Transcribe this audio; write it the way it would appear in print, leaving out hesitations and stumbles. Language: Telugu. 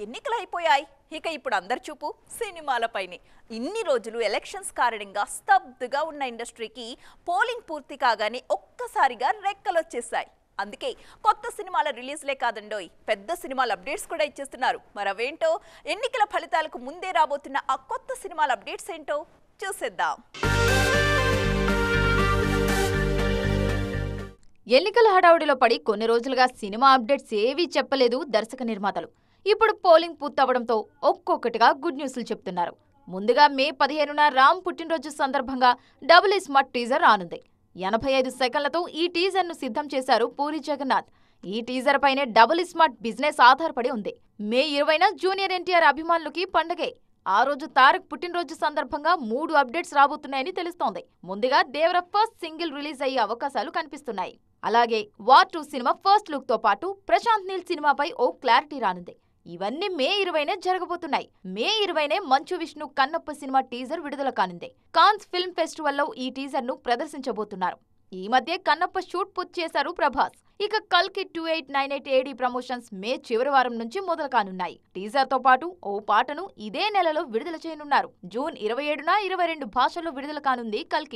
ఎన్నికలు అయిపోయాయి. ఇక ఇప్పుడు అందరి చూపు సినిమాలపైనే. ఇన్ని రోజులు ఎలక్షన్స్ కారణంగా స్తబ్దుగా ఉన్న ఇండస్ట్రీకి పోలింగ్ పూర్తి కాగానే ఒక్కసారిగా రెక్కలొచ్చేసాయి. అందుకే కొత్త సినిమాల రిలీజ్లే కాదండోయ్, పెద్ద సినిమాల అప్డేట్స్ కూడా ఇచ్చేస్తున్నారు. మరవేంటో, ఎన్నికల ఫలితాలకు ముందే రాబోతున్న ఆ కొత్త సినిమాల అప్డేట్స్ ఏంటో చూసేద్దాం. ఎన్నికల హడావుడిలో పడి కొన్ని రోజులుగా సినిమా అప్డేట్స్ ఏవీ చెప్పలేదు దర్శక నిర్మాతలు. ఇప్పుడు పోలింగ్ పూర్తవడంతో ఒక్కొక్కటిగా గుడ్ న్యూస్లు చెప్తున్నారు. ముందుగా మే 15న రామ్ పుట్టినరోజు సందర్భంగా డబుల్ స్మార్ట్ టీజర్ రానుంది. 85 సెకన్లతో ఈ టీజర్ను సిద్ధం చేశారు పూరి జగన్నాథ్. ఈ టీజర్ పైనే డబుల్ స్మార్ట్ బిజినెస్ ఆధారపడి ఉంది. మే 20న జూనియర్ ఎన్టీఆర్ అభిమానులకి పండగే. ఆ రోజు తారక్ పుట్టినరోజు సందర్భంగా 3 అప్డేట్స్ రాబోతున్నాయని తెలుస్తోంది. ముందుగా దేవర ఫస్ట్ సింగిల్ రిలీజ్ అయ్యే అవకాశాలు కనిపిస్తున్నాయి. అలాగే వార్ 2 సినిమా ఫస్ట్ లుక్ తో పాటు ప్రశాంత్ నీల్ సినిమాపై ఓ క్లారిటీ రానుంది. ఇవన్నీ మే 20నే జరగబోతున్నాయి. మే 20నే మంచు విష్ణు కన్నప్ప సినిమా టీజర్ విడుదల కానుంది. కాన్స్ ఫిల్మ్ ఫెస్టివల్లో ఈ టీజర్ ను ప్రదర్శించబోతున్నారు. ఈ మధ్య కన్నప్ప షూట్ పూర్తి చేశారు ప్రభాస్. ఇక కల్కి 2898 AD ప్రమోషన్స్ మే చివరి వారం నుంచి మొదలు కానున్నాయి. టీజర్ తో పాటు ఓ పాటను ఇదే నెలలో విడుదల చేయనున్నారు. జూన్ 27న 22 భాషల్లో విడుదల కానుంది కల్కి.